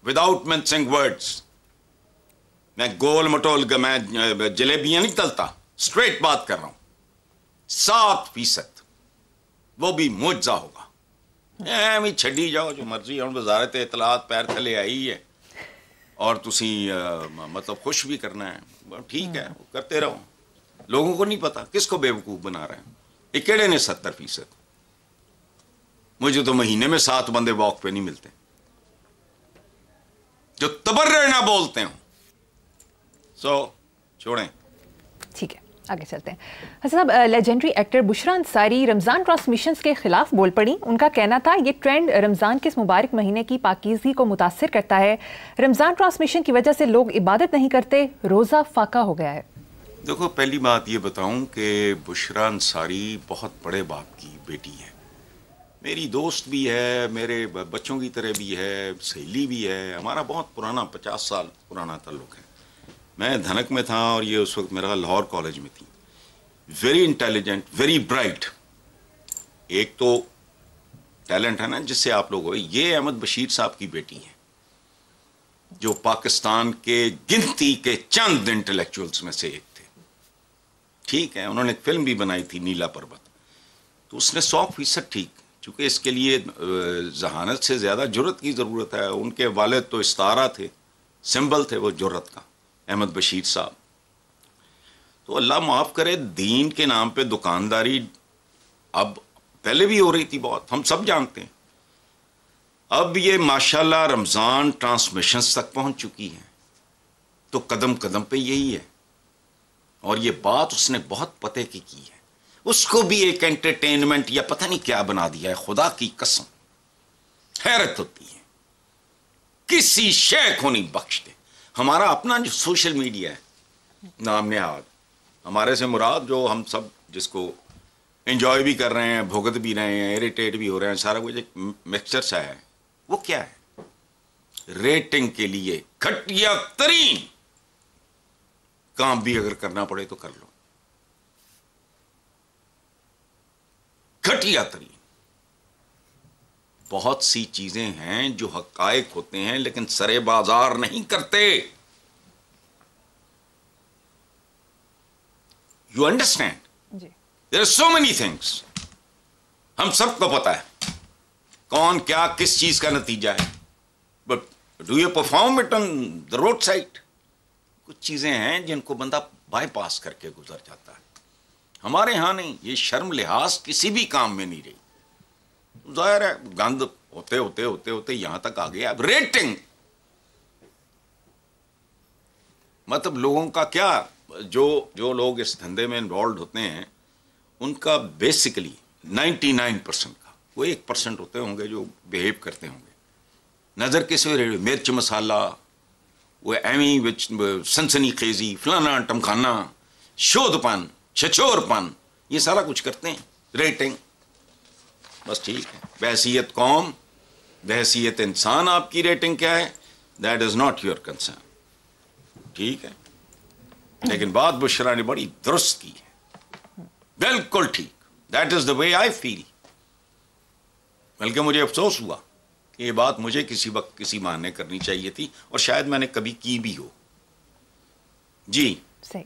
Without mixing words. मैं गोल मटोल मैं जलेबियां नहीं तलता, स्ट्रेट बात कर रहा हूं। 7%, वो भी मुआवजा होगा। ਐਵੇਂ ਛੱਡੀ ਜਾਓ ਜੋ ਮਰਜ਼ੀ। ਹੁਣ ਵਜ਼ਾਰਤ ਇਤਲਾਤ ਪੈਰ ਥੱਲੇ ਆਈ ਹੈ और तुसी मतलब खुश भी करना है, ठीक है, करते रहो। लोगों को नहीं पता, किसको बेवकूफ़ बना रहे हैं। ये केड़े ने 70%? मुझे तो महीने में 7 बंदे वॉक पे नहीं मिलते जो तबर्रे ना बोलते हो। सो छोड़ें, ठीक है, आगे चलते हैं। हसन साहब, legendary actor Bushra Ansari Ramzan transmissions के खिलाफ बोल पड़ी। उनका कहना था ये ट्रेंड रमज़ान के इस मुबारक महीने की पाकीज़गी को मुतासिर करता है। रमज़ान ट्रांसमिशन की वजह से लोग इबादत नहीं करते, रोज़ा फाका हो गया है। देखो, पहली बात ये बताऊं कि बुशरा अंसारी बहुत बड़े बाप की बेटी है, मेरी दोस्त भी है, मेरे बच्चों की तरह भी है, सहेली भी है। हमारा बहुत पुराना 50 साल पुराना ताल्लुक़ है। मैं धनक में था और ये उस वक्त मेरा लाहौर कॉलेज में थी। Very intelligent, very bright. एक तो टैलेंट है ना जिससे आप लोग हो। ये अहमद बशीर साहब की बेटी है जो पाकिस्तान के गिनती के चंद इंटेलेक्चुअल्स में से एक थे, ठीक है। उन्होंने एक फिल्म भी बनाई थी नीला पर्वत, तो उसने 100% ठीक, चूँकि इसके लिए जहानत से ज़्यादा जुर्रत की ज़रूरत है। उनके वालिद तो इस्तारा थे, सिंबल थे वो जुर्रत का, अहमद बशीर साहब। तो अल्लाह माफ़ करे, दीन के नाम पे दुकानदारी अब पहले भी हो रही थी बहुत, हम सब जानते हैं। अब ये माशाल्लाह रमज़ान ट्रांसमिशंस तक पहुंच चुकी है, तो कदम कदम पे यही है। और ये बात उसने बहुत पते की है। उसको भी एक एंटरटेनमेंट या पता नहीं क्या बना दिया है, खुदा की कसम हैरत होती है। किसी शय को नहीं बख्शते। हमारा अपना जो सोशल मीडिया है, नाम नेहाद, हमारे से मुराद जो हम सब जिसको एंजॉय भी कर रहे हैं, भुगत भी रहे हैं, इरिटेट भी हो रहे हैं, सारा कुछ एक मिक्सचर सा है। वो क्या है? रेटिंग के लिए घटिया तरीन काम भी अगर करना पड़े तो कर लो, घटिया तरीन। बहुत सी चीजें हैं जो हकायक होते हैं लेकिन सरे बाजार नहीं करते। You understand? There are so many things. हम सबको पता है कौन क्या किस चीज का नतीजा है, but do you perform it on the road side? कुछ चीजें हैं जिनको बंदा बाईपास करके गुजर जाता है। हमारे यहां नहीं, ये शर्म लिहाज किसी भी काम में नहीं रही। जाहिर है गंद होते होते होते होते यहां तक आ गया। अब रेटिंग मतलब लोगों का क्या, जो लोग इस धंधे में इन्वॉल्व होते हैं उनका बेसिकली 99% का, वो 1% होते होंगे जो बिहेव करते होंगे। नजर किसी मिर्च मसाला, वो एमी विच सनसनी खेजी, फलाना टमखाना, शोधपन, छछोरपन, ये सारा कुछ करते हैं। रेटिंग बस ठीक है। बहसीयत कौम, बहसीयत इंसान आपकी रेटिंग क्या है, that is not your concern, ठीक है। लेकिन बात बुशरा ने बड़ी दुरुस्त की है, बिल्कुल ठीक। That is the way I feel. बल्कि मुझे अफसोस हुआ कि ये बात मुझे किसी वक्त किसी मां ने करनी चाहिए थी और शायद मैंने कभी की भी हो। जी सही।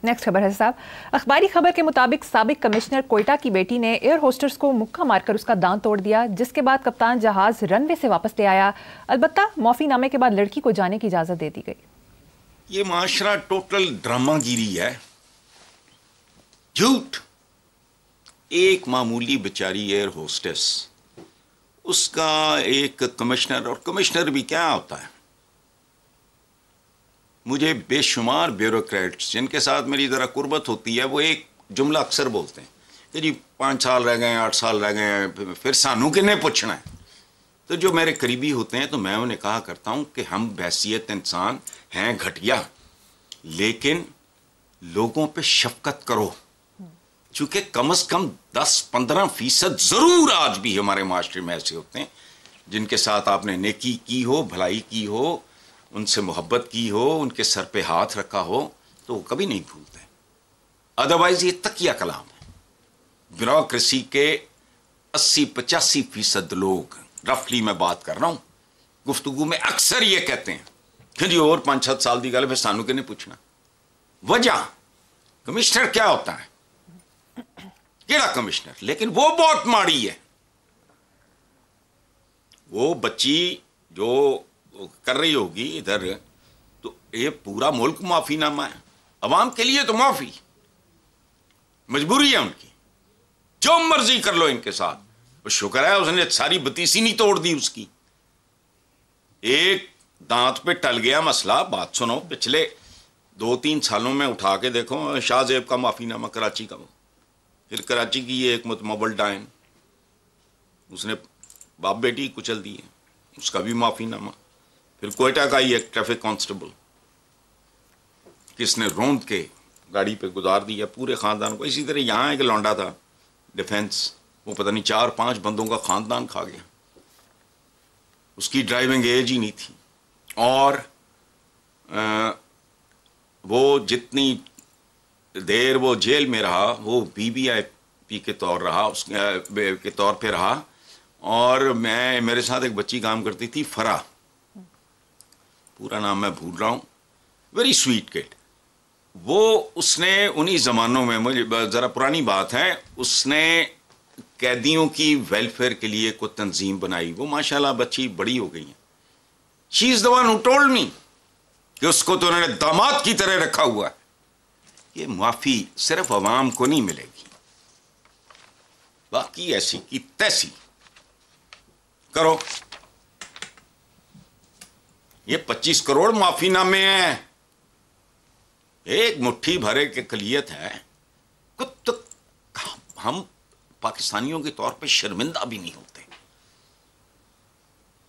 नेक्स्ट खबर है साहब। अखबारी खबर के मुताबिक साबिक कमिश्नर कोयटा की बेटी ने एयर होस्टर्स को मुक्का मारकर उसका दांत तोड़ दिया, जिसके बाद कप्तान जहाज रनवे से वापस ले आया। अलबत्ता माफीनामे के बाद लड़की को जाने की इजाजत दे दी गई। ये माशरा टोटल ड्रामागिरी है, झूठ। एक मामूली बेचारी एयर होस्टेस, उसका एक कमिश्नर, और कमिश्नर भी क्या होता है, मुझे बेशुमार ब्यूरोक्रेट्स जिनके साथ मेरी ज़रा कुर्बत होती है वो एक जुमला अक्सर बोलते हैं कि जी 5 साल रह गए, 8 साल रह गए, फिर सानू किन्ने पूछना है। तो जो मेरे करीबी होते हैं तो मैं उन्हें कहा करता हूँ कि हम बहसीयत इंसान हैं घटिया, लेकिन लोगों पे शफकत करो, चूँकि कम से कम 10-15% ज़रूर आज भी हमारे माशरे में ऐसे होते हैं जिनके साथ आपने नेकी की हो, भलाई की हो, उनसे मोहब्बत की हो, उनके सर पे हाथ रखा हो, तो वो कभी नहीं भूलते। अदरवाइज ये तकिया कलाम है। ब्यूरोक्रेसी के 80-85% लोग, रफली मैं बात कर रहा हूँ, گفتگو میں اکثر یہ کہتے ہیں کہ جی اور 5-7 سال کی گل پھر سانو کہنے پوچھنا. وجہ کمشنر کیا ہوتا ہے, کیڑا کمشنر, لیکن وہ بہت ماڑی ہے. وہ بچی جو کر رہی ہوگی ادھر, تو یہ پورا ملک معافی نامہ ہے, عوام کے لیے تو معافی, مجبوری ہے ان کی, جو مرضی کر لو ان کے ساتھ. وہ شکر ہے اس نے ساری بتیسی نہیں توڑ دی اس کی, ایک دانت پہ ٹل گیا مسئلہ. بات سنو, پچھلے 2-3 سالوں میں اٹھا کے دیکھو, شاہ زیب کا معافی نامہ کراچی کا, پھر کراچی کی یہ ایک متمول ڈائن, اس نے باپ بیٹی کچل دی ہے, اس کا بھی معافی نامہ. پھر کوئٹہ کا ہی ایک ٹریفک کانسٹیبل کس نے روند کے گاڑی پہ گزار دیا پورے خاندان کو. اسی طرح یہاں ایک لونڈا تھا ڈیفینس, وہ پتہ نہیں 4-5 بندوں کا خاندان کھا گیا, اس کی ڈرائیونگ ایج ہی نہیں تھی. اور وہ جتنی دیر وہ جیل میں رہا وہ BBIP کے طور رہا, اس کے طور پہ رہا. اور میرے ساتھ ایک بچی کام کرتی تھی, فرا, پورا نام میں بھول رہا ہوں, ویری سویٹ کڈ. وہ اس نے انہی زمانوں میں, مجھے ذرا پرانی بات ہے, اس نے قیدیوں کی ویلفیئر کے لیے کوئی تنظیم بنائی. وہ ماشاءاللہ بچی بڑی ہو گئی ہیں. شی از the one who told me کہ اس کو تو انہوں نے داماد کی طرح رکھا ہوا ہے. یہ معافی صرف عوام کو نہیں ملے گی, باقی ایسی کی تیسی کرو. یہ 25 کروڑ معافی نامے ہیں, ایک مٹھی بھرے کے کلیت ہے. ہم پاکستانیوں کے طور پہ شرمندہ بھی نہیں ہوتے.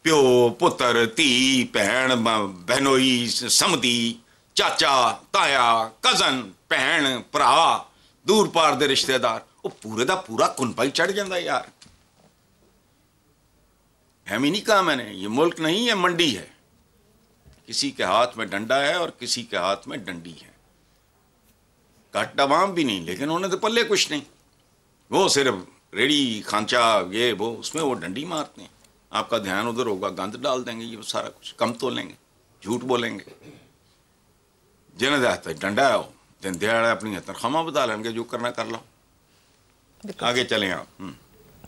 پیو پتر تھی بہن بہنوئی سمدی چاچا تایا کزن بہن برا دور پار دے رشتہ دار, وہ پورے دا پورا کنبا ہی چڑھ جاتا یار. ہم ہی نہیں کہا میں نے, یہ ملک نہیں ہے, منڈی ہے. کسی کے ہاتھ میں ڈنڈا ہے اور کسی کے ہاتھ میں ڈنڈی ہے. کٹ عوام بھی نہیں, لیکن انہیں تو پلے کچھ نہیں. وہ صرف ریڑی خانچہ یہ وہ, اس میں وہ ڈنڈی مارتے ہیں. آپ کا دھیان ادھر ہوگا, گند ڈال دیں گے, یہ سارا کچھ کم تولیں گے, جھوٹ بولیں گے. جنہیں دیتا ڈنڈا ہے, دن دیہڑے اپنی تنخواہ بتا لیں گے, جو کرنا کر لو. آگے چلیں آپ.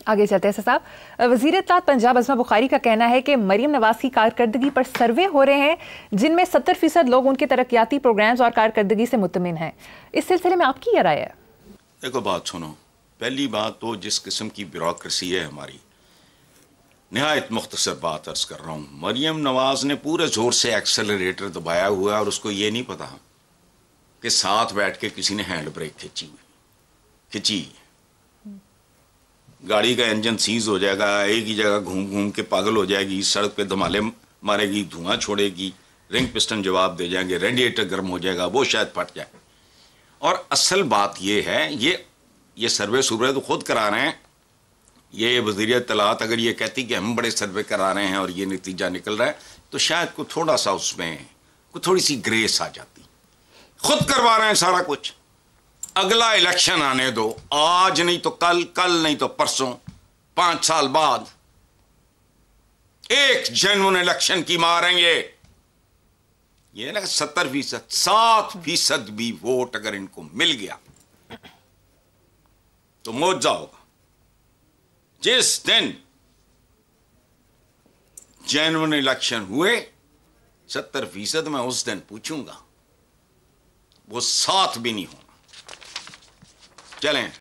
آگے چلتے ہیں صاحب. وزیر اطلاعات پنجاب عظمہ بخاری کا کہنا ہے کہ مریم نواز کی کارکردگی پر سروے ہو رہے ہیں جن میں 70% لوگ ان کے ترقیاتی پروگرامز اور کارکردگی سے مطمئن ہیں. اس سلسلے میں آپ کی کیا رائے ہے؟ دیکھو بات سنو, پہلی بات تو جس قسم کی بیوروکریسی ہے ہماری, نہایت مختصر بات عرض کر رہا ہوں. مریم نواز نے پورے زور سے ایکسلریٹر دبایا ہوا ہے اور اس کو یہ نہیں پتا کہ ساتھ بیٹھ کے کسی نے ہینڈ بریک کھچی. گاڑی کا انجن سیز ہو جائے گا, ایک ہی جگہ گھوم گھوم کے پاگل ہو جائے گی, سڑک پہ دھمالے مارے گی, دھواں چھوڑے گی, رنگ پسٹن جواب دے جائیں گے, ریڈیٹر گرم ہو جائے گا, وہ شاید پھٹ جائے. اور اصل بات یہ ہے, یہ سروے تو خود کرا رہے ہیں. یہ وزیر اطلاعات اگر یہ کہتی کہ ہم بڑے سروے کرا رہے ہیں اور یہ نتیجہ نکل رہا ہے, تو شاید کوئی تھوڑا سا اس میں کوئی تھوڑی سی گریس آ جاتی. خود کروا رہے ہیں سارا کچھ. اگلا الیکشن آنے دو, آج نہیں تو کل, کل نہیں تو پرسوں, 5 سال بعد ایک جنون الیکشن کی ماریں گے. یہ نا 70%, 7% بھی ووٹ اگر ان کو مل گیا تو معجزہ ہوگا. جس دن جنون الیکشن ہوئے 70%, میں اس دن پوچھوں گا, وہ 7 بھی نہیں ہونا. چلیں.